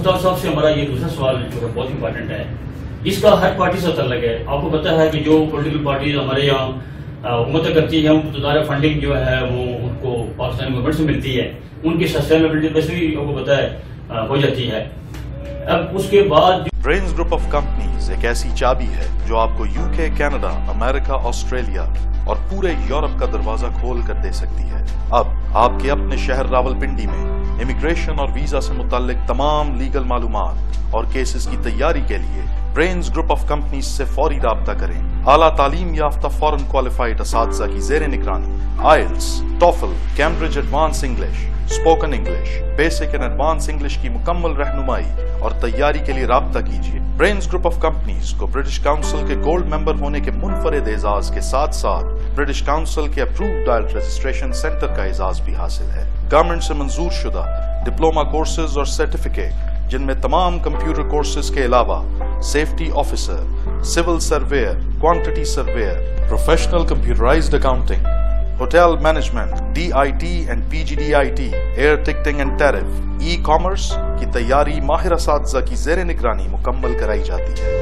مشتاق صاحب سے ہمارا یہ دوسرا سوال جو ہے بہت امپورٹنٹ ہے، اس کا ہر پارٹی سے تعلق ہے. آپ کو پتا ہے کہ جو پولیٹیکل پارٹیز ہمارے یہاں حکومت کرتی ہے مقدار فنڈنگ جو ہے وہ ان کو پاکستانی گورنمنٹ سے ملتی ہے، ان کی سسٹینیبلٹی ویسے بھی آپ کو پتا ہے ہو جاتی ہے. اب اس کے بعد برینز گروپ آف کمپنیز ایک ایسی چابی ہے جو آپ کو UK، کینیڈا، امریکہ، آسٹریلیا اور پورے یورپ کا دروازہ کھول کر دے سکتی ہے. اب آپ کے اپنے شہر راولپنڈی میں امیگریشن اور ویزا سے متعلق تمام لیگل معلومات اور کیسز کی تیاری کے لیے برینز گروپ آف کمپنیز سے فوری رابطہ کریں. اعلیٰ تعلیم یافتہ فورن کوالیفائڈ اساتذہ کی زیر نگرانی IELTS, TOEFL, Cambridge advance English, spoken English, basic and advance English کی مکمل رہنمائی اور تیاری کے لیے رابطہ کیجیے. برینز گروپ آف کمپنیز کو برٹش کاؤنسل کے گولڈ ممبر ہونے کے منفرد اعزاز کے ساتھ ساتھ برٹش کاؤنسل کے اپرووڈ آئلٹ رجسٹریشن سینٹر کا اعزاز بھی حاصل ہے. گورنمنٹ سے منظور شدہ ڈپلوما کورسز اور سرٹیفکیٹ جن میں تمام کمپیوٹر کورسز کے علاوہ safety officer, civil surveyor, quantity surveyor, professional computerised accounting, hotel management, DIT and PGDIT، air ticketing and tariff, e commerce کی تیاری ماہر اساتذہ کی زیر نگرانی مکمل کرائی جاتی ہے.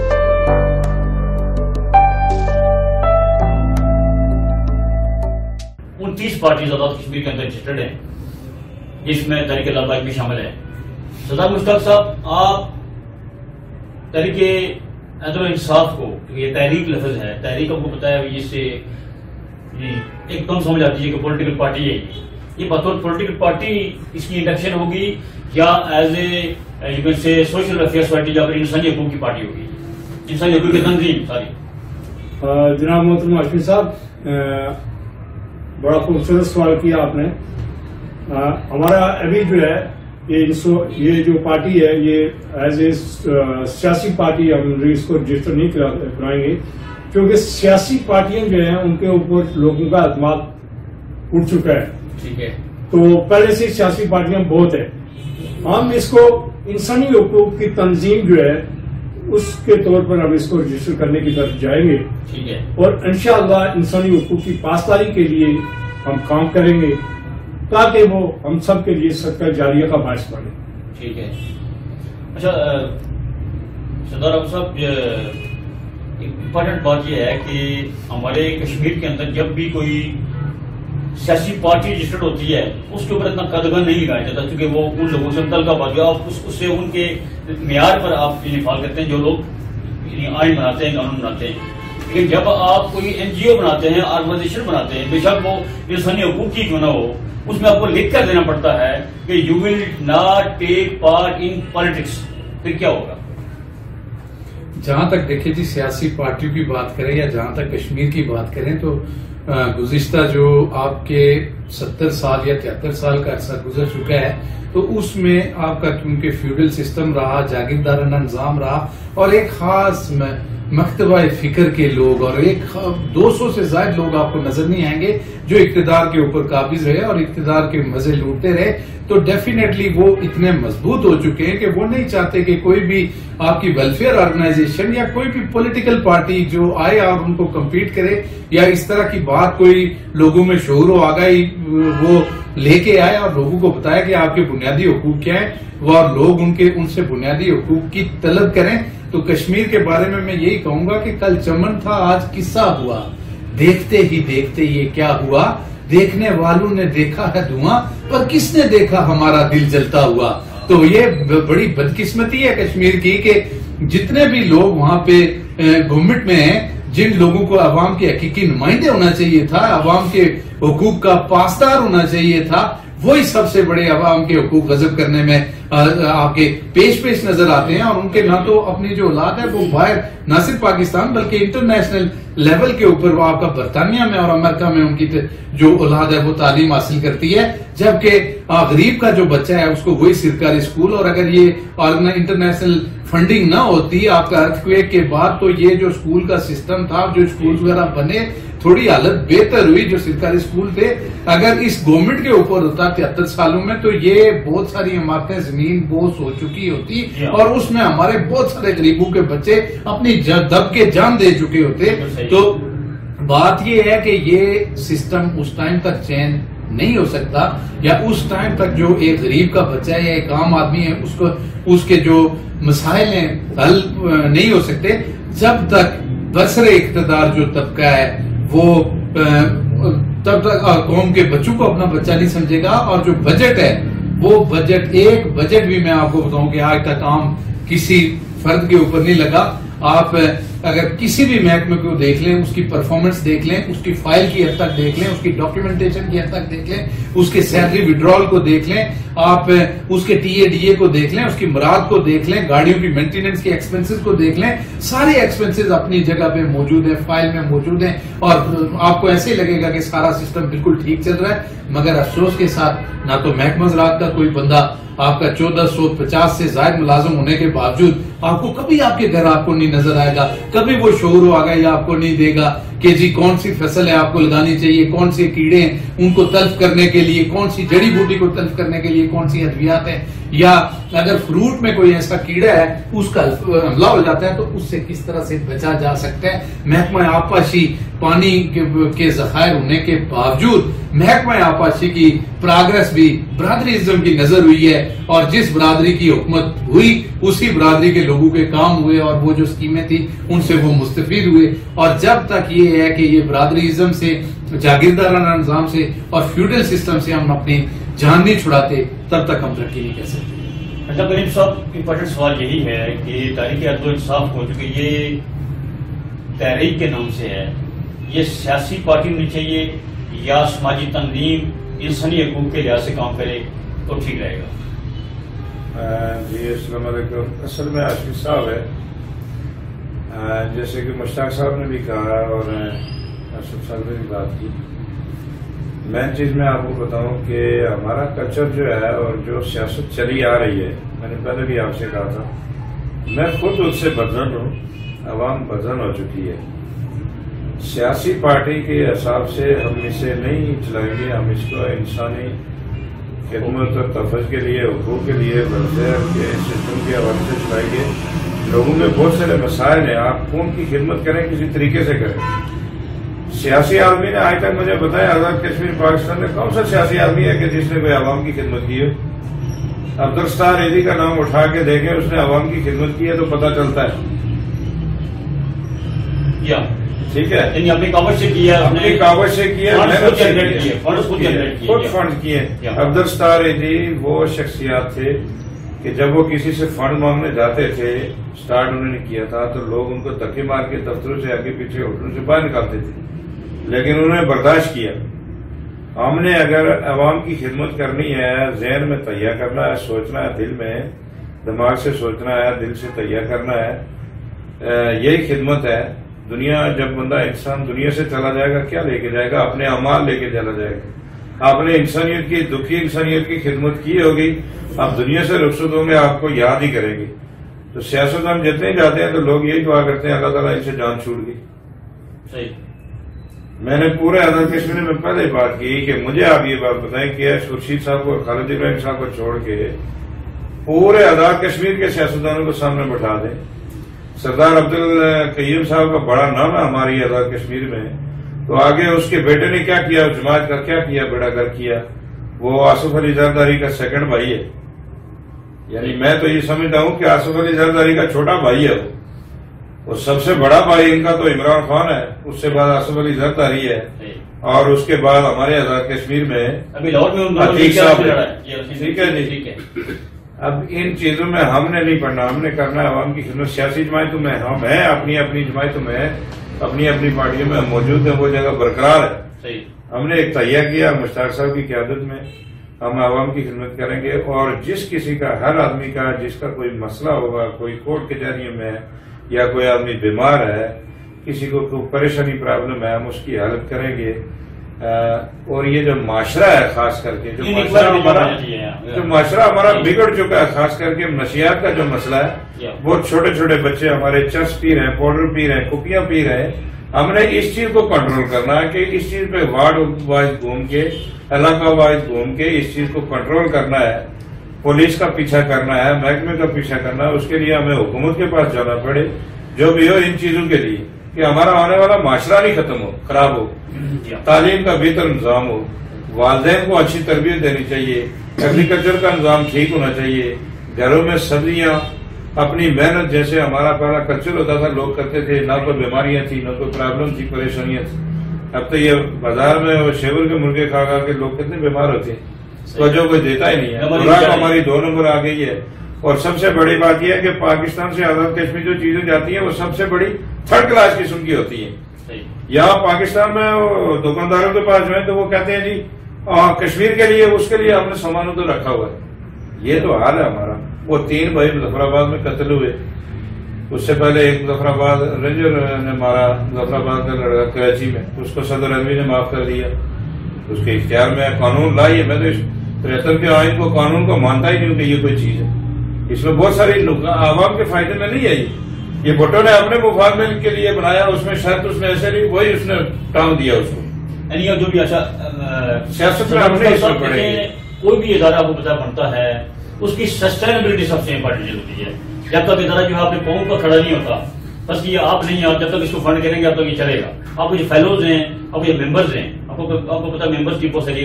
29 پارٹیز آزاد کشمیر کے اندر رجسٹرڈ ہیں، جس میں تحریک لبیک بھی شامل ہے. سردار مشتاق صاحب، آپ تحریک عدل و انصاف کو، یہ تحریک لفظ ہے، تحریک آپ کو پتا ہے اس سے ایک کم سمجھ آتی ہے کہ پولیٹیکل پارٹی ہے. یہ بطور پولیٹیکل پارٹی اس کی انڈکشن ہوگی یا as a social welfare society یا پھر انسانی حقوق کی پارٹی ہوگی، انسانی حقوق کی تنظیم ساری؟ جناب محترم ہاشمی صاحب، بڑا خوبصورت سوال کیا آپ نے. ہمارا ابھی جو ہے یہ جو پارٹی ہے یہ ایز اے سیاسی پارٹی ہم اس کو رجسٹر نہیں کرائیں گے، کیونکہ سیاسی پارٹیاں جو ہیں ان کے اوپر لوگوں کا اعتماد اٹھ چکا ہے. ٹھیک ہے، تو پہلے سے سیاسی پارٹیاں بہت ہیں. ہم اس کو انسانی حقوق کی تنظیم جو ہے اس کے طور پر ہم اس کو رجسٹر کرنے کی طرف جائیں گے. ٹھیک ہے، اور انشاءاللہ انسانی حقوق کی پاسداری کے لیے ہم کام کریں گے تاکہ وہ ہم سب کے لیے صدقہ جاریہ کا باعث بنے. ٹھیک ہے. اچھا سردار ابو صاحب، امپورٹنٹ بات یہ ہے کہ ہمارے کشمیر کے اندر جب بھی کوئی سیاسی پارٹی رجسٹرڈ ہوتی ہے اس کے اوپر اتنا قدغن نہیں لگایا جاتا، کیونکہ وہ ان لوگوں سے متعلقہ بات جو آپ اس سے ان کے معیار پر آپ فال کرتے ہیں جو لوگ آئین بناتے ہیں، قانون بناتے ہیں. لیکن جب آپ کوئی NGO بناتے ہیں، آرگنائزیشن بناتے ہیں، بے شک وہ انسانی حقوق کی کیوں نہ ہو، اس میں آپ کو لکھ کر دینا پڑتا ہے کہ you will not take part in politics. پھر کیا ہوگا؟ جہاں تک دیکھیں جی سیاسی پارٹیوں کی بات کریں یا جہاں تک کشمیر کی بات کریں تو گزشتہ جو آپ کے 70 سال یا 73 سال کا عرصہ گزر چکا ہے تو اس میں آپ کا کیونکہ فیوڈل سسٹم رہا، جاگیردارانہ نظام رہا اور ایک خاص مکتبہ فکر کے لوگ اور ایک 200 سے زائد لوگ آپ کو نظر نہیں آئیں گے جو اقتدار کے اوپر قابض رہے اور اقتدار کے مزے لوٹتے رہے. تو ڈیفینیٹلی وہ اتنے مضبوط ہو چکے ہیں کہ وہ نہیں چاہتے کہ کوئی بھی آپ کی ویلفیئر آرگنائزیشن یا کوئی بھی پولیٹیکل پارٹی جو آئے اور ان کو کمپیٹ کرے یا اس طرح کی بات کوئی لوگوں میں شعور و آگاہی وہ لے کے آئے اور لوگوں کو بتایا کہ آپ کے بنیادی حقوق کیا ہیں اور لوگ ان سے بنیادی حقوق کی طلب کریں. تو کشمیر کے بارے میں یہی کہوں گا کہ کل چمن تھا، آج قصہ ہوا، دیکھتے ہی دیکھتے یہ کیا ہوا، دیکھنے والوں نے دیکھا ہے دھواں پر کس نے دیکھا ہمارا دل جلتا ہوا. تو یہ بڑی بدقسمتی ہے کشمیر کی کہ جتنے بھی لوگ وہاں پہ گورنمنٹ میں ہیں، جن لوگوں کو عوام کے حقیقی نمائندے ہونا چاہیے تھا، عوام کے حقوق کا پاسدار ہونا چاہیے تھا، وہی سب سے بڑے عوام کے حقوق غصب کرنے میں آپ کے پیش نظر آتے ہیں. اور ان کے نہ تو اپنی جو اولاد ہے وہ باہر نہ صرف پاکستان بلکہ انٹرنیشنل لیول کے اوپر وہ آپ کا برطانیہ میں اور امریکہ میں ان کی جو اولاد ہے وہ تعلیم حاصل کرتی ہے، جبکہ غریب کا جو بچہ ہے اس کو وہی سرکاری اسکول. اور اگر یہ انٹرنیشنل فنڈنگ نہ ہوتی آپ کا ارتھکویک کے بعد تو یہ جو اسکول کا سسٹم تھا، جو اسکول وغیرہ بنے، تھوڑی حالت بہتر ہوئی جو سرکاری اسکول تھے. اگر اس گورنمنٹ کے اوپر ہوتا 73 سالوں میں تو یہ بہت ساری عمارتیں زمین بوس ہو چکی ہوتی اور اس میں ہمارے بہت سارے غریبوں کے بچے اپنی دب کے جان دے چکے ہوتے. تو بات یہ ہے کہ یہ سسٹم اس ٹائم تک چینج نہیں ہو سکتا، یا اس ٹائم تک جو ایک غریب کا بچہ ہے یا ایک عام آدمی ہے اس کے جو مسائل ہیں حل نہیں ہو سکتے جب تک برسر اقتدار جو طبقہ ہے وہ تب تک قوم کے بچوں کو اپنا بچہ نہیں سمجھے گا. اور جو بجٹ ہے وہ بجٹ، ایک بجٹ بھی میں آپ کو بتاؤں کہ آج تک عام کسی فرد کے اوپر نہیں لگا. آپ اگر کسی بھی محکمے کو دیکھ لیں، اس کی پرفارمنس دیکھ لیں، اس کی فائل کی حد تک دیکھ لیں، اس کی ڈاکیومنٹیشن کی حد تک دیکھ لیں، اس کے سیلری وڈرال کو دیکھ لیں، آپ اس کے ٹی اے ڈی اے کو دیکھ لیں، اس کی مراد کو دیکھ لیں، گاڑیوں کی مینٹیننس کے ایکسپنسز کو دیکھ لیں، سارے ایکسپنسز اپنی جگہ پہ موجود ہیں، فائل میں موجود ہیں، اور آپ کو ایسے ہی لگے گا کہ سارا سسٹم بالکل ٹھیک چل رہا ہے. مگر افسوس کے ساتھ نہ تو محکمہ زراعت کا کوئی بندہ آپ کا 1450 سے زائد ملازم ہونے کے باوجود آپ کو کبھی آپ کے گھر آپ کو نہیں نظر آئے گا، کبھی وہ شعور ہو آگا یا آپ کو نہیں دے گا کہ جی کون سی فصل ہے آپ کو لگانی چاہیے، کون سے کیڑے ہیں ان کو تلف کرنے کے لیے، کون سی جڑی بوٹی کو تلف کرنے کے لیے کون سی ادویات ہیں، یا اگر فروٹ میں کوئی ایسا کیڑا ہے اس کا حملہ ہو جاتا ہے تو اس سے کس طرح سے بچا جا سکتا ہے. محکمہ آبپاشی پانی کے ذخائر ہونے کے باوجود محکمہ آبپاشی کی پراگرس بھی برادری ازم کی نظر ہوئی ہے، اور جس برادری کی حکومت ہوئی اسی برادری کے لوگوں کے کام ہوئے، اور وہ جو اسکیمیں تھی ان سے وہ مستفید ہوئے. اور جب تک یہ ہے کہ یہ برادری ازم سے، جاگیردارانہ نظام سے اور فیوڈل سسٹم سے ہم اپنی جان نہیں چھڑاتے تب تک ہم ترقی نہیں کر سکتے. اچھا کریم صاحب، امپورٹنٹ سوال یہی ہے کہ تحریک عدل و انصاف کو، چونکہ یہ تحریک کے نام سے ہے، یہ سیاسی پارٹی ہونی چاہیے یا سماجی تنظیم انسانی حقوق کے لحاظ سے کام کرے تو ٹھیک رہے گا؟ جی السلام علیکم. اصل میں آصف صاحب ہے، جیسے کہ مشتاق صاحب نے بھی کہا اور آصف صاحب نے بھی بات کی. مین چیز میں آپ کو بتاؤں کہ ہمارا کلچر جو ہے اور جو سیاست چلی آ رہی ہے، میں نے پہلے بھی آپ سے کہا تھا، میں خود اس سے بدزن ہوں، عوام بدزن ہو چکی ہے. سیاسی پارٹی کے حساب سے ہم اسے نہیں چلائیں گے، ہم اس کو انسانی خدمت اور تحفظ کے لیے، حقوق کے لیے، ویلفیئر کے سسٹم کے حوالے سے چلائیں گے. لوگوں میں بہت سارے مسائل ہیں، آپ کون کی خدمت کریں، کسی طریقے سے کریں. سیاسی آدمی نے آج تک مجھے بتایا آزاد کشمیر پاکستان میں کون سا سیاسی آدمی ہے کہ جس نے کوئی عوام کی خدمت کی ہے؟ عبدالستار ایدی کا نام اٹھا کے دیکھیں، اس نے عوام کی خدمت کی ہے تو پتہ چلتا ہے. ٹھیک ہے، اپنی کاوش سے کیا، اپنی کاوش سے کیا، خود فنڈ کیے. عبدالستار ایدی وہ شخصیات تھے کہ جب وہ کسی سے فنڈ مانگنے جاتے تھے، سٹارٹ انہوں نے کیا تھا، تو لوگ ان کو دھکے مار کے دفتروں سے آگے پیچھے ہوٹلوں سے باہر نکالتے تھے، لیکن انہوں نے برداشت کیا. ہم نے اگر عوام کی خدمت کرنی ہے، ذہن میں تیار کرنا ہے، سوچنا ہے، دل میں دماغ سے سوچنا ہے، دل سے تیار کرنا ہے، یہی خدمت ہے. دنیا جب بندہ انسان دنیا سے چلا جائے گا کیا لے کے جائے گا؟ اپنے اعمال لے کے چلا جائے گا. آپ نے انسانیت کی، دکھی انسانیت کی خدمت کی ہوگی، آپ دنیا سے رخصت ہوں گے، آپ کو یاد ہی کریں گے. تو سیاست ہم جتنے ہی جاتے ہیں تو لوگ یہی دعا کرتے ہیں اللہ تعالیٰ ان سے جان چھوٹ گئی. صحیح. میں نے پورے آزاد کشمیر میں پہلے بات کی کہ مجھے آپ یہ بات بتائیں کہ خورشید صاحب کو، خالد ابراہیم صاحب کو چھوڑ کے پورے آزاد کشمیر کے سیاستدانوں کو سامنے بٹھا دیں. سردار عبدالقیوم صاحب کا بڑا نام ہے ہماری آزاد کشمیر میں، تو آگے اس کے بیٹے نے کیا کیا، جماعت کا کیا کیا، بیڑا گر کیا. وہ آصف علی زرداری کا سیکنڈ بھائی ہے، یعنی میں تو یہ سمجھتا ہوں کہ آصف علی زرداری کا چھوٹا بھائی ہے. وہ سب سے بڑا بھائی ان کا تو عمران خان ہے، اس سے بعد آصف علی زرداری ہے، اور اس کے بعد ہمارے آزاد کشمیر میں عتیق صاحب ہے. ٹھیک ہے جی. اب ان چیزوں میں ہم نے نہیں پڑھنا، ہم نے کرنا ہے عوام کی خدمت. سیاسی جماعتوں میں ہم ہیں، اپنی اپنی جماعتوں میں، اپنی اپنی پارٹیوں میں ہم موجود ہیں، وہ جگہ برقرار ہے. ہم نے ایک تہیہ کیا مشتاق صاحب کی قیادت میں، ہم عوام کی خدمت کریں گے. اور جس کسی کا، ہر آدمی کا جس کا کوئی مسئلہ ہوگا، کوئی کورٹ کچہریوں میں یا کوئی آدمی بیمار ہے، کسی کو کوئی پریشانی پرابلم ہے، ہم اس کی حلت کریں گے. اور یہ جو معاشرہ ہے، خاص کر کے جو معاشرہ ہمارا بگڑ چکا ہے، خاص کر کے نشیات کا جو مسئلہ ہے، وہ چھوٹے چھوٹے بچے ہمارے چرس پی رہے ہیں، پاؤڈر پی رہے ہیں، کپیاں پی رہے ہیں. ہم نے اس چیز کو کنٹرول کرنا ہے کہ اس چیز پہ وارڈ وائز گھوم کے، علاقہ وائز گھوم کے اس چیز کو کنٹرول کرنا ہے. پولیس کا پیچھا کرنا ہے، محکمے کا پیچھا کرنا ہے. اس کے لیے ہمیں حکومت کے پاس جانا پڑے، جو بھی ہو ان چیزوں کے لیے، کہ ہمارا آنے والا معاشرہ نہیں ختم ہو، خراب ہو، تعلیم کا بہتر انتظام ہو، والدین کو اچھی تربیت دینی چاہیے، ایگریکلچر کا نظام ٹھیک ہونا چاہیے، گھروں میں سبزیاں اپنی محنت جیسے ہمارا پہلا کلچر ہوتا تھا لوگ کرتے تھے، نہ کوئی بیماریاں تھیں، نہ کوئی پرابلم تھی، پریشانیاں تھیں. اب تو یہ بازار میں شیور کے مرغے کھا کھا کے لوگ کتنے بیمار ہوتے ہیں، توجہ کوئی دیتا ہی نہیں ہے. خوراک ہماری 2 نمبر آ گئی ہے. اور سب سے بڑی بات یہ ہے کہ پاکستان سے آزاد کشمیر جو چیزیں جاتی ہیں وہ سب سے بڑی 3rd کلاس قسم کی ہوتی ہیں. یہاں پاکستان میں دکانداروں کے پاس جو ہے تو وہ کہتے ہیں جی کشمیر کے لیے اس کے لیے ہم نے سامان تو رکھا ہوا ہے. یہ تو حال ہے ہمارا. وہ 3 بھائی مظفر آباد میں قتل ہوئے، اس سے پہلے ایک مظفر آباد رینجر نے مارا مظفر آباد کا لڑکا کراچی میں، اس کو صدر اعظم نے معاف کر دیا. اس کے اختیار میں قانون لائیے. میں تو 73 کے آئین کو قانون کو مانتا ہی نہیں ہوں کہ یہ کوئی چیز ہے. اس میں بہت ساری عوام کے فائدے میں نہیں ہے. یہ بھٹو نے اپنے مفاد میں کے لیے بنایا، اس میں شرط اس نے ایسے نہیں، وہی اس نے ٹانگ دیا اس کو. یعنی جو بھی سیاست میں اپنے اس میں پڑے گی. کوئی بھی ادارہ کو پتہ بنتا ہے اس کی سسٹینیبلٹی سب سے امپورٹنٹ ہوتی ہے. جب تک ادارہ جو ہے اپنے پاؤں پر کھڑا نہیں ہوتا، بس یہ آپ نہیں ہیں، جب تک اس کو فنڈ کریں گے اب تک یہ چلے گا. آپ کو جو فیلوز ہیں، آپ کو جو ممبرز ہیں، آپ کو پتا ممبرز کی بہت ساری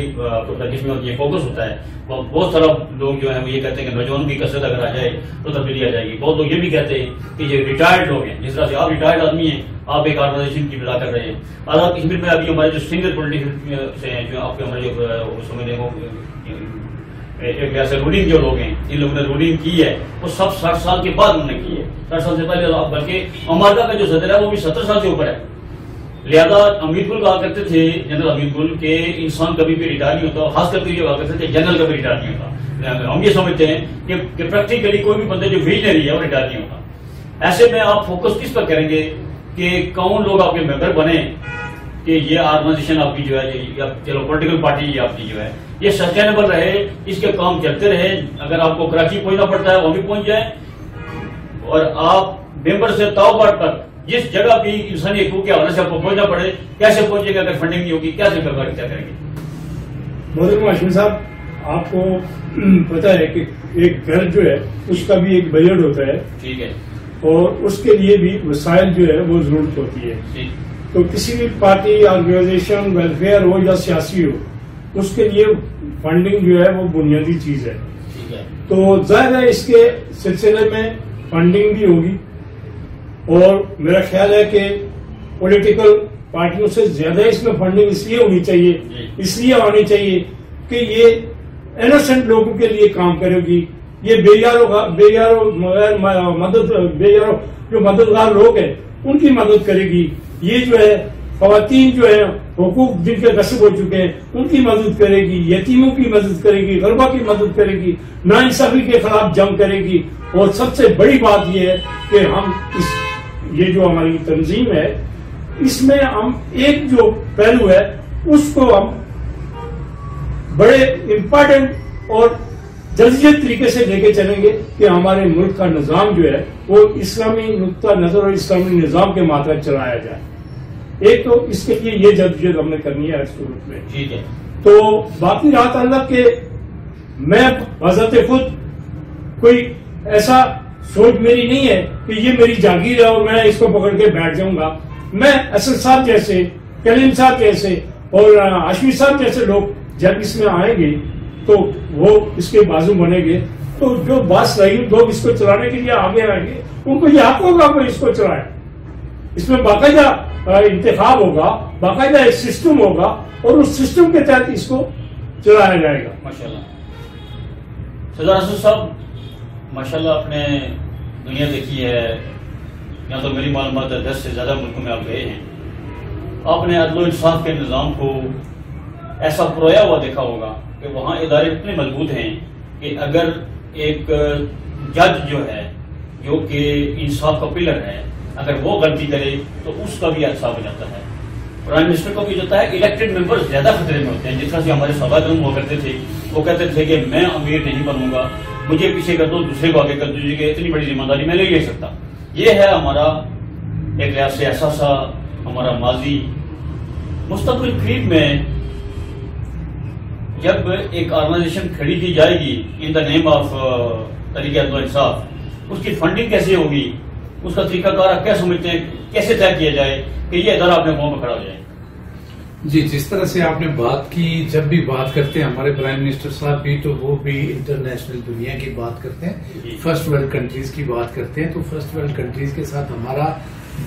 جس میں یہ فوکس ہوتا ہے. بہت سارا لوگ جو ہیں وہ یہ کہتے ہیں کہ نوجوانوں کی کثرت اگر آ جائے تو تبدیلی آ جائے گی. بہت لوگ یہ بھی کہتے ہیں کہ یہ ریٹائرڈ لوگ ہیں. جس طرح سے آپ ریٹائرڈ آدمی ہیں، آپ ایک آرگنائزیشن کی بلا کر رہے ہیں. آزاد کشمیر میں ابھی ہمارے جو سینئر پولیٹیشین سے ہیں، جو آپ کے ہمارے جو سمجھنے کو ایک ایسے رولنگ جو لوگ ہیں، جن لوگوں نے رولنگ کی ہے وہ سب 60 سال کے بعد انہوں نے کی ہے. 60 سال سے پہلے بلکہ امریکہ کا جو صدر ہے وہ بھی 70 سال سے اوپر ہے. لہذا امیر گل کہا کرتے تھے، جنرل امیر گل، کہ انسان کبھی بھی ریٹائر نہیں ہوتا. خاص کر کے یہ کہا کرتے تھے جنرل کبھی ریٹائر نہیں ہوتا. ہم یہ سمجھتے ہیں کہ پریکٹیکلی کوئی بھی بندے جو ویژنری ہے وہ ریٹائر نہیں ہوتا. ایسے میں آپ فوکس کس پر کریں گے کہ کون لوگ آپ کے ممبر بنے، کہ یہ آرگنائزیشن آپ کی جو ہے، چلو پولیٹیکل پارٹی آپ کی جو ہے یہ سسٹینیبل رہے، اس کے کام چلتے رہے. اگر آپ کو کراچی پہنچنا پڑتا ہے وہ بھی پہنچ جائے، اور آپ ممبر سے تاؤباٹ تک جس جگہ بھی انسانی حقوق کے حوالے سے آپ کو پہنچنا پڑے، کیسے پہنچے گا؟ اگر فنڈنگ نہیں ہوگی کیسے کیا کریں گے؟ محترم ہاشمی صاحب، آپ کو پتا ہے کہ ایک گھر جو ہے اس کا بھی ایک بجٹ ہوتا ہے. ٹھیک ہے. اور اس کے لیے بھی وسائل جو ہے وہ ضرورت ہوتی ہے. تو کسی بھی پارٹی، آرگنائزیشن، ویلفیئر ہو یا سیاسی ہو، اس کے لیے فنڈنگ جو ہے وہ بنیادی چیز ہے. تو ظاہر ہے اس کے سلسلے میں فنڈنگ بھی ہوگی، اور میرا خیال ہے کہ پولیٹیکل پارٹیوں سے زیادہ اس میں فنڈنگ اس لیے ہونی چاہیے، اس لیے آنی چاہیے کہ یہ انوسنٹ لوگوں کے لیے کام کرے گی. یہ بے یارو جو مددگار لوگ ہیں ان کی مدد کرے گی. یہ جو ہے خواتین جو ہے حقوق جن کے غصب ہو چکے ہیں ان کی مدد کرے گی، یتیموں کی مدد کرے گی، غربا کی مدد کرے گی، ناانصافی کے خلاف جنگ کرے گی. اور سب سے بڑی بات یہ ہے کہ ہم یہ جو ہماری تنظیم ہے اس میں ہم ایک جو پہلو ہے اس کو ہم بڑے امپارٹنٹ اور جدید طریقے سے لے کے چلیں گے کہ ہمارے ملک کا نظام جو ہے وہ اسلامی نقطہ نظر اور اسلامی نظام کے ماتحت چلایا جائے. ایک تو اس کے لیے یہ جدوجہد ہم نے کرنی ہے اس صورت میں. ٹھیک ہے. تو باقی رات اللہ کے میں بذات خود کوئی ایسا سوچ میری نہیں ہے کہ یہ میری جاگیر ہے اور میں اس کو پکڑ کے بیٹھ جاؤں گا. میں اسد صاحب جیسے، کلیم صاحب جیسے اور ہاشمی صاحب جیسے لوگ جب اس میں آئیں گے تو وہ اس کے بازو بنیں گے. تو جو باس رہی لوگ اس کو چلانے کے لیے آگے آئیں گے ان کو یہ حق ہوگا کہ اس کو چلائیں. اس میں باقاعدہ انتخاب ہوگا، باقاعدہ ایک سسٹم ہوگا اور اس سسٹم کے تحت اس کو چلایا جائے گا. ماشاءاللہ. سردار اسد صاحب ماشاءاللہ آپ نے دنیا دیکھی ہے، یا تو میری معلومات 10 سے زیادہ ملکوں میں آپ گئے ہیں. آپ نے عدل و انصاف کے نظام کو ایسا پرویا ہوا دیکھا ہوگا کہ وہاں ادارے اتنے مضبوط ہیں کہ اگر ایک جج جو ہے جو کہ انصاف کا پلر ہے اگر وہ غلطی کرے تو اس کا بھی حادثہ ہو جاتا ہے. پرائم منسٹر کو بھی جاتا ہے. الیکٹڈ ممبر زیادہ خطرے میں ہوتے ہیں. جس طرح سے ہمارے صحابہ کرام ہوا کرتے تھے، وہ کہتے تھے کہ میں امیر نہیں بنوں گا، مجھے پیچھے کر دو، دوسرے کو آگے کر دیجیے کہ اتنی بڑی ذمہ داری میں نہیں لے سکتا. یہ ہے ہمارا ایک لحاظ سے احساسہ، ہمارا ماضی. مستقبل قریب میں جب ایک آرگنائزیشن کھڑی کی جائے گی ان دا نیم آف طریقہ عدل و انصاف، اس کی فنڈنگ کیسے ہوگی، اس کا طریقہ کار آپ کیا سمجھتے ہیں، کیسے طے کیا جائے کہ یہ ادارہ اپنے قوم میں کھڑا ہو جائے؟ جی، جس طرح سے آپ نے بات کی، جب بھی بات کرتے ہیں ہمارے پرائم منسٹر صاحب بھی، تو وہ بھی انٹرنیشنل دنیا کی بات کرتے ہیں، فرسٹ ورلڈ کنٹریز کی بات کرتے ہیں. تو فرسٹ ورلڈ کنٹریز کے ساتھ ہمارا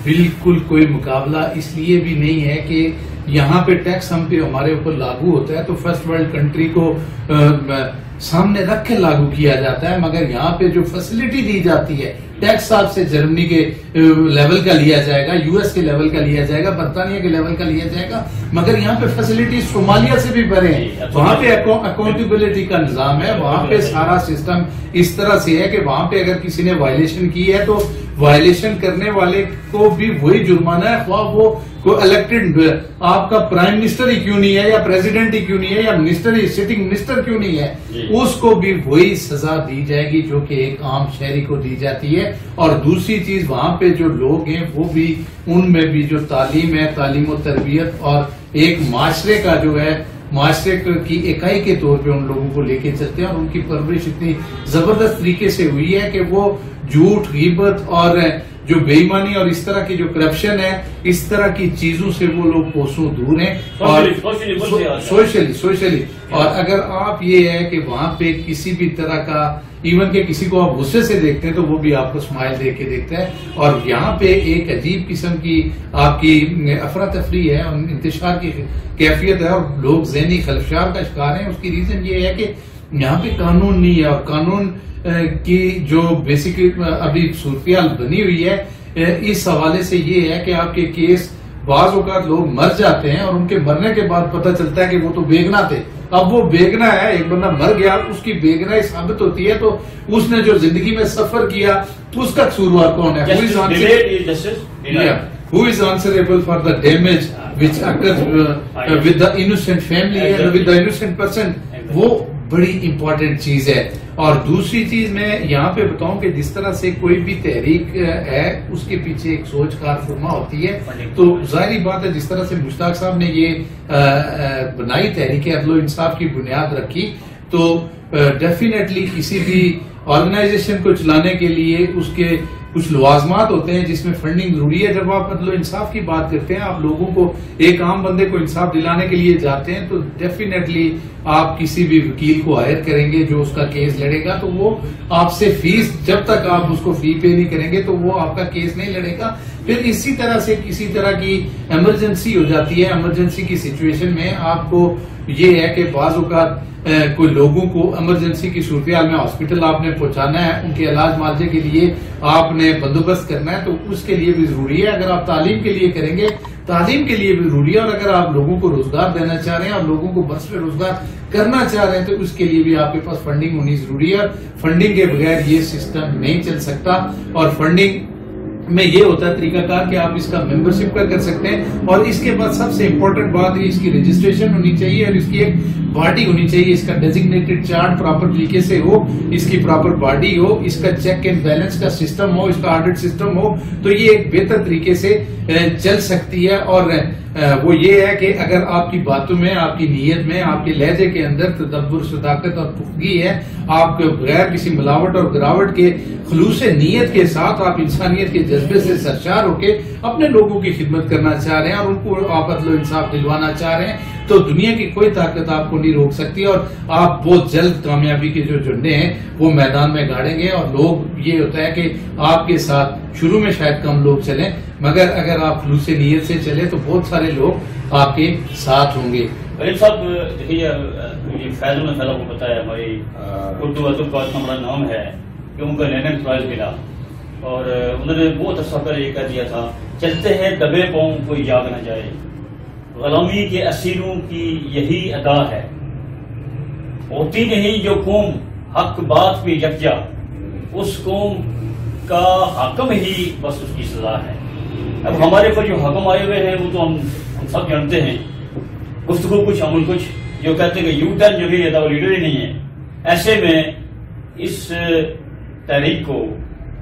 بالکل کوئی مقابلہ اس لیے بھی نہیں ہے کہ یہاں پہ ٹیکس ہمارے اوپر لاگو ہوتا ہے تو فرسٹ ورلڈ کنٹری کو سامنے رکھ کے لاگو کیا جاتا ہے، مگر یہاں پہ جو فیسلٹی دی جاتی ہے ٹیکس آپ سے جرمنی کے لیول کا لیا جائے گا، یو ایس کے لیول کا لیا جائے گا، برطانیہ کے لیول کا لیا جائے گا، مگر یہاں پہ فیسلٹی صومالیہ سے بھی بڑے ہیں. وہاں پہ اکاؤنٹیبلٹی کا نظام ہے، وہاں پہ سارا سسٹم اس طرح سے ہے کہ وہاں پہ اگر کسی نے وائلیشن کی ہے تو وائلیشن کرنے والے کو بھی وہی جرمانہ ہے، خواہ وہ کوئی الیکٹڈ آپ کا پرائم منسٹر ہی کیوں نہیں ہے، یا پریزیڈنٹ ہی کیوں نہیں ہے، یا منسٹر ہی سٹنگ منسٹر کیوں نہیں ہے، اس کو بھی وہی سزا دی جائے گی جو کہ ایک عام شہری کو دی جاتی ہے. اور دوسری چیز، وہاں پہ جو لوگ ہیں وہ بھی، ان میں بھی جو تعلیم ہے، تعلیم و تربیت اور ایک معاشرے کا جو ہے، معاشرے کی اکائی کے طور پہ ان لوگوں کو لے کے چلتے ہیں، اور ان کی پرورش اتنی زبردست طریقے سے ہوئی ہے کہ وہ جھوٹ، غیبت اور جو بے ایمانی اور اس طرح کی جو کرپشن ہے، اس طرح کی چیزوں سے وہ لوگ کوسوں دور ہیں. اور سوشلی اور اگر آپ یہ ہے کہ وہاں پہ کسی بھی طرح کا، ایون کہ کسی کو آپ غصے سے دیکھتے ہیں تو وہ بھی آپ کو اسمائل دے کے دیکھتا ہے. اور یہاں پہ ایک عجیب قسم کی آپ کی افراتفری ہے اور انتشار کی کیفیت ہے، اور لوگ ذہنی خلفشار کا شکار ہیں. اس کی ریزن یہ ہے کہ یہاں پہ قانون نہیں ہے، اور قانون کی جو بیسکلی ابھی صورتحال بنی ہوئی ہے، اس حوالے سے یہ ہے کہ آپ کے کیس بعض اوقات لوگ مر جاتے ہیں اور ان کے مرنے کے بعد پتہ چلتا ہے کہ وہ تو بیگنا تھے. اب وہ بیگنا ہے، ایک بندہ مر گیا، اس کی بیگنائی ثابت ہوتی ہے تو اس نے جو زندگی میں سفر کیا اس کا قصوروار کون ہے؟ Who is answerable for the damage which occurs with the innocent family and with the innocent person؟ وہ بڑی امپورٹنٹ چیز ہے. اور دوسری چیز میں یہاں پہ بتاؤں کہ جس طرح سے کوئی بھی تحریک ہے اس کے پیچھے ایک سوچ کار فرما ہوتی ہے. تو ظاہری بات ہے جس طرح سے مشتاق صاحب نے یہ بنائی تحریک عدل و انصاف کی بنیاد رکھی، تو ڈیفینیٹلی کسی بھی آرگنائزیشن کو چلانے کے لیے اس کے کچھ لوازمات ہوتے ہیں جس میں فنڈنگ ضروری ہے. جب آپ عدل و انصاف کی بات کرتے ہیں، آپ لوگوں کو، ایک عام بندے کو انصاف دلانے کے لیے جاتے ہیں، تو ڈیفینیٹلی آپ کسی بھی وکیل کو ہائر کریں گے جو اس کا کیس لڑے گا، تو وہ آپ سے فیس، جب تک آپ اس کو فی پے نہیں کریں گے تو وہ آپ کا کیس نہیں لڑے گا. پھر اسی طرح سے کسی طرح کی ایمرجنسی ہو جاتی ہے، ایمرجنسی کی سچویشن میں آپ کو یہ ہے کہ بعض اوقات کوئی لوگوں کو ایمرجنسی کی صورتحال میں ہاسپٹل آپ نے پہنچانا ہے، ان کے علاج معالجے کے لیے آپ نے بندوبست کرنا ہے، تو اس کے لیے بھی ضروری ہے. اگر آپ تعلیم کے لیے کریں گے، تعلیم کے لیے بھی ضروری ہے. اور اگر آپ لوگوں کو روزگار دینا چاہ رہے ہیں اور لوگوں کو بس پہ روزگار کرنا چاہ رہے ہیں تو اس کے لیے بھی آپ کے پاس فنڈنگ ہونی ضروری ہے. فنڈنگ کے بغیر یہ سسٹم نہیں چل سکتا. اور فنڈنگ میں یہ ہوتا ہے طریقہ کار کہ آپ اس کا ممبرشپ کا کر سکتے ہیں، اور اس کے بعد سب سے امپورٹنٹ بات ہے اس کی رجسٹریشن ہونی چاہیے اور اس کی ایک باڈی ہونی چاہیے. اس کا ڈیزگنیٹڈ چارٹ پراپر طریقے سے ہو، اس کی پراپر باڈی ہو، اس کا چیک اینڈ بیلنس کا سسٹم ہو، اس کا آڈٹ سسٹم ہو، تو یہ ایک بہتر طریقے سے چل سکتی ہے. اور وہ یہ ہے کہ اگر آپ کی باتوں میں، آپ کی نیت میں، آپ کے لہجے کے اندر تدبر، صداقت اور پختگی ہے، آپ بغیر کسی ملاوٹ اور گراوٹ کے خلوص نیت کے ساتھ آپ انسانیت کے جذبے سے سرشار ہو کے اپنے لوگوں کی خدمت کرنا چاہ رہے ہیں اور ان کو آپ عدل و انصاف دلوانا چاہ رہے ہیں، تو دنیا کی کوئی طاقت آپ کو نہیں روک سکتی. اور آپ بہت جلد کامیابی کے جو جھنڈے ہیں وہ میدان میں گاڑیں گے. اور لوگ، یہ ہوتا ہے کہ آپ کے ساتھ شروع میں شاید کم لوگ چلیں، مگر اگر آپ خلوص نیت سے چلیں تو بہت سارے لوگ آپ کے ساتھ ہوں گے. غریب صاحب دیکھیے، فیض میں فیض کو پتا ہے ہماری اردو ادب کا اتنا بڑا نام ہے کہ ان کا لینڈ پرائز ملا، اور انہوں نے بہت اچھا کر یہ کہہ دیا تھا، چلتے ہیں دبے پاؤں کوئی یاد نہ جائے. غلامی کے اسیروں کی یہی ادا ہے، ہوتی نہیں جو قوم حق بات پہ یکجا، اس قوم کا حاکم ہی بس اس کی سزا ہے. اب ہمارے پر جو حکم آئے ہوئے ہیں وہ تو ہم سب جانتے ہیں، گفتگو کچھ عمل کچھ، جو کہتے ہیں کہ یو ٹرن جو بھی ہے وہ لیڈر ہی نہیں ہے. ایسے میں اس تحریک کو،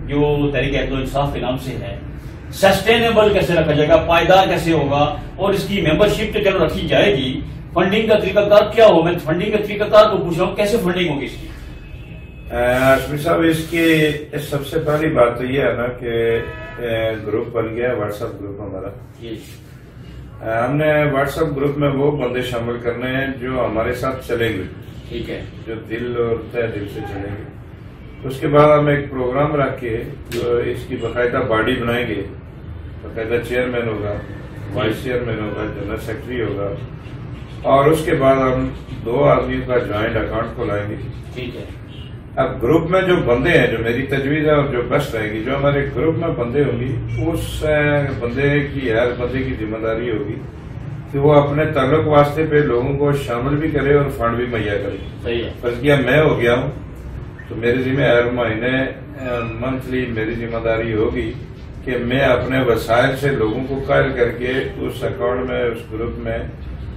جو تحریک عدل و انصاف کے نام سے ہے، سسٹینیبل کیسے رکھا جائے گا، پائیدار کیسے ہوگا، اور اس کی ممبرشپ تو چلو رکھی جائے گی، فنڈنگ کا طریقہ کار کیا ہو؟ میں فنڈنگ کا طریقہ کار کو پوچھ رہا ہوں، کیسے فنڈنگ ہوگی اس کی؟ ہاشمی صاحب، اس کی سب سے پہلی بات تو یہ ہے نا کہ گروپ بن گیا، واٹس ایپ گروپ ہمارا، ہم نے واٹس ایپ گروپ میں وہ بندے شامل کرنے ہیں جو ہمارے ساتھ چلیں گے، ٹھیک ہے، جو دل اور تہ دل سے چلیں گے. اس کے بعد ہم ایک پروگرام رکھ کے جو اس کی باقاعدہ باڈی بنائیں گے، باقاعدہ چیئرمین ہوگا، وائس چیئرمین ہوگا، جنرل سیکرٹری ہوگا، اور اس کے بعد ہم 2 آدمیوں کا جوائنٹ اکاؤنٹ کھلائیں گے. ٹھیک ہے. اب گروپ میں جو بندے ہیں، جو میری تجویز ہے اور جو بیسٹ رہے گی، جو ہمارے گروپ میں بندے ہوں گی، اس بندے کی ہر بندے کی ذمہ داری ہوگی کہ وہ اپنے تعلق واسطے پہ لوگوں کو شامل بھی کرے اور فنڈ بھی مہیا کرے. صحیح ہے. بلکہ میں ہو گیا ہوں تو میری ذمہ ہر مہینے منتھلی میری ذمہ داری ہوگی کہ میں اپنے وسائل سے لوگوں کو قائل کر کے اس اکاؤنٹ میں، اس گروپ میں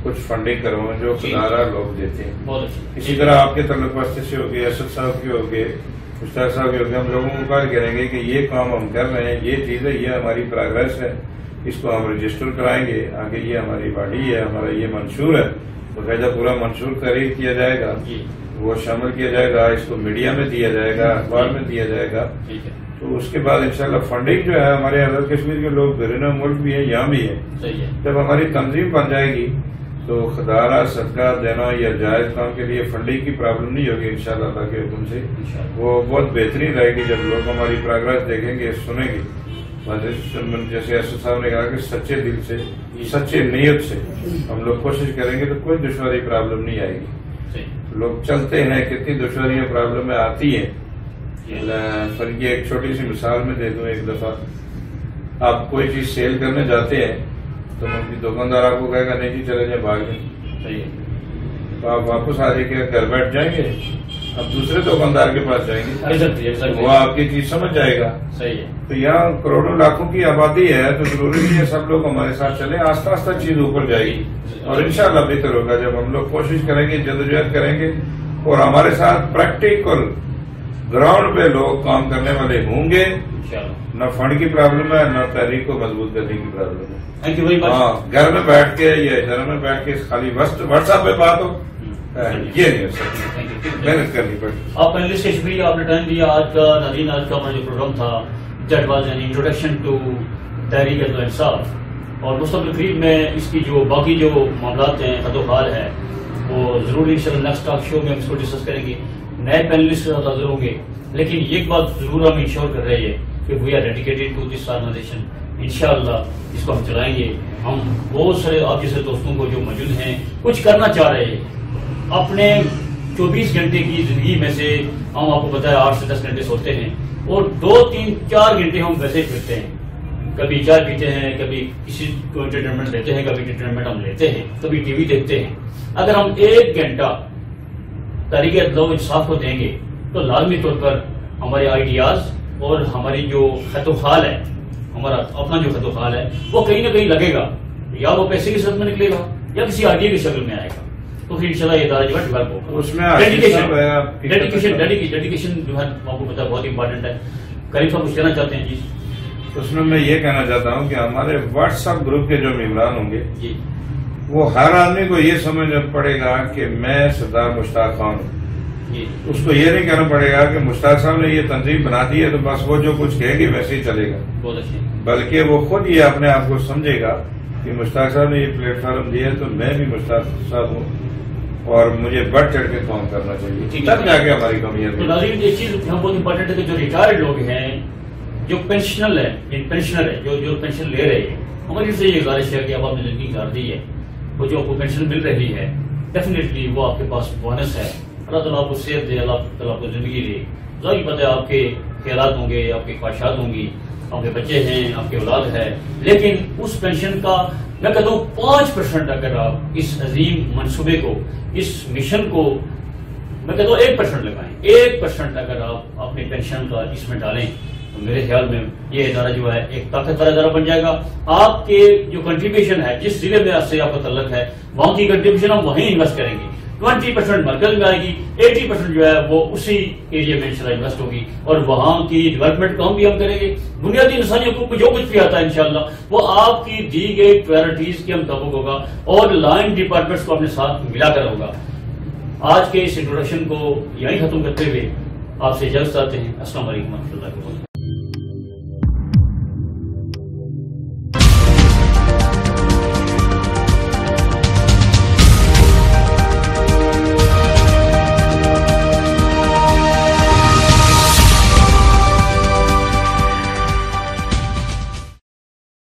کچھ فنڈنگ کرواؤں جو خدارہ لوگ دیتے ہیں. بہت اچھی. اسی طرح آپ کے تعلق واسطے سے ہوگی، اسد صاحب کے ہوگے، مشتاق صاحب کے ہوگے، ہم لوگوں کو قائل کریں گے کہ یہ کام ہم کر رہے ہیں، یہ چیز ہے، یہ ہماری پروگرس ہے، اس کو ہم رجسٹر کرائیں گے، آگے یہ ہماری باڈی ہے، ہمارا یہ منشور ہے، باقاعدہ پورا منشور تحریر کیا جائے گا، وہ شامل کیا جائے گا، اس کو میڈیا میں دیا جائے گا، اخبار میں دیا جائے گا. تو اس کے بعد انشاءاللہ فنڈنگ جو ہے، ہمارے آزاد کشمیر کے لوگ بیرون ملک بھی ہیں، یہاں بھی ہیں. جب ہماری تنظیم بن جائے گی تو خدارہ صدقہ دینا یا جائز کام کے لیے فنڈنگ کی پرابلم نہیں ہوگی انشاءاللہ اللہ کے حکم سے. وہ بہت بہترین رہے گی جب لوگ ہماری پروگرس دیکھیں گے، سنیں گے. جیسے اسد صاحب نے کہا کہ سچے دل سے، سچے نیت سے ہم لوگ کوشش کریں گے تو کوئی دشواری پرابلم نہیں آئے گی. لوگ چلتے ہیں، کتنی دشواریاں پرابلمیں آتی ہیں. پر یہ ایک چھوٹی سی مثال میں دے دوں. ایک دفعہ آپ کوئی چیز سیل کرنے جاتے ہیں تو دکاندار آپ کو کہے گا نہیں جی چلے جائیں، بھاگ جائیں. تو آپ واپس آ جائے گا، گھر بیٹھ جائیں گے، اب دوسرے دکاندار کے پاس جائیں گے، وہ آپ کی چیز سمجھ جائے گا. تو یہاں کروڑوں لاکھوں کی آبادی ہے تو ضروری نہیں ہے سب لوگ ہمارے ساتھ چلیں. آہستہ آہستہ چیز اوپر جائے گی اور انشاءاللہ بہتر ہوگا جب ہم لوگ کوشش کریں گے، جدوجہد کریں گے اور ہمارے ساتھ پریکٹیکل گراؤنڈ پہ لوگ کام کرنے والے ہوں گے. نہ فنڈ کی پرابلم ہے، نہ تحریک کو مضبوط کرنے کی پرابلم ہے. ہاں، گھر میں بیٹھ کے یا ادارے میں بیٹھ کے خالی واٹس ایپ پہ بات ہو، یہ نہیں ہو سکتی، محنت کرنی پڑے. آپ پینلسٹ کے شکریہ، آپ نے ٹائم دیا. آج کا ناظرین، آج کا ہمارا جو پروگرام تھا that was an introduction to Tehreek Adl و انصاف، اور مستقبل قریب میں اس کی جو باقی جو معاملات ہیں، خط و خال ہے، وہ ضرور انشاءاللہ نیکسٹ ٹاک شو میں ہم اس کو ڈسکس کریں گے. نئے پینلسٹ حاضر ہوں گے، لیکن ایک بات ضرور ہم انشور کر رہے ہیں کہ we are dedicated to this organisation. انشاءاللہ اس کو ہم چلائیں گے. ہم بہت سارے آپ جیسے دوستوں کو جو موجود ہیں، کچھ کرنا چاہ رہے ہیں اپنے 24 گھنٹے کی زندگی میں سے. ہم آپ کو پتا ہے 8 سے 10 گھنٹے سوتے ہیں اور 2 3 4 گھنٹے ہم ویسے پھرتے ہیں. کبھی چائے پیتے ہیں، کبھی کسی کو انٹرٹینمنٹ لیتے ہیں، کبھی انٹرٹینمنٹ ہم لیتے ہیں، کبھی ٹی وی دیکھتے ہیں. اگر ہم 1 گھنٹہ تحریک عدل و انصاف کو دیں گے تو لازمی طور پر ہمارے آئیڈیاز اور ہماری جو خط و خال ہے، ہمارا اپنا جو خط و خال ہے، وہ کہیں نہ کہیں لگے گا. یا وہ پیسے کی صورت میں نکلے گا یا کسی آئیڈیا کی شکل میں آئے گا. تو پھر انشاءاللہ یہ ادارہ جو ہے ڈیولپ ہوگا. اس میں ڈیڈیکیشن جو ہے آپ کو پتا ہے بہت امپورٹنٹ ہے. کریم صاحب کچھ کہنا چاہتے ہیں؟ جی، اس میں یہ کہنا چاہتا ہوں کہ ہمارے واٹس ایپ گروپ کے جو ممبران ہوں گے، جی، وہ ہر آدمی کو یہ سمجھنا پڑے گا کہ میں سردار مشتاق خان ہوں. اس کو یہ نہیں کہنا پڑے گا کہ مشتاق صاحب نے یہ تنظیم بنا دی ہے تو بس وہ جو کچھ کہے گی ویسے ہی چلے گا. بہت اچھے. بلکہ وہ خود یہ اپنے آپ کو سمجھے گا کہ مشتاق صاحب نے یہ پلیٹ فارم دیا ہے تو میں بھی مشتاق صاحب ہوں اور مجھے بڑھ چڑھ کے کام کرنا چاہیے. تب جا کے ہماری کمیاں. ایک چیز بہت امپورٹنٹ ہے کہ جو ریٹائرڈ لوگ ہیں، جو پینشنر ہے، جو پینشن لے رہے ہیں، ہماری سے یہ گزارش ہے کہ اب آپ نے زندگی گزار دی ہے، وہ جو آپ کو پینشن مل رہی ہے ڈیفینیٹلی وہ آپ کے پاس بونس ہے. اللہ تعالیٰ آپ کو صحت دے، اللہ تعالیٰ آپ کو زندگی دے. ظاہر پتہ ہے آپ کے خیالات ہوں گے، آپ کی خواہشات ہوں گی، آپ کے بچے ہیں، آپ کے اولاد ہے، لیکن اس پینشن کا میں کہتا ہوں 5% اگر آپ اس عظیم منصوبے کو، اس مشن کو میں کہتا ہوں 1% لگائیں، 1% اگر آپ اپنی پینشن کا اس میں ڈالیں تو میرے خیال میں یہ ادارہ جو ہے ایک طاقتور ادارہ بن جائے گا. آپ کے جو کنٹریبیوشن ہے، جس ضلع میں سے آپ کا تعلق ہے، وہاں کی کنٹریبیوشن ہم وہیں انویسٹ کریں گے. 20% مرکز میں آئے گی، 80% جو ہے وہ اسی ایریا میں انشاءاللہ انویسٹ ہوگی اور وہاں کی ڈیولپمنٹ کام بھی ہم کریں گے. بنیادی انسانی حقوق کو جو کچھ بھی آتا ہے انشاءاللہ وہ آپ کی دی گئی پرائرٹیز کے مطابق ہوگا اور لائن ڈپارٹمنٹس کو اپنے ساتھ ملا کر ہوگا. آج کے اس انٹروڈکشن کو یہیں ختم کرتے ہوئے آپ سے اجازت چاہتے ہیں. السلام علیکم و رحمۃ اللہ وبرکاتہ.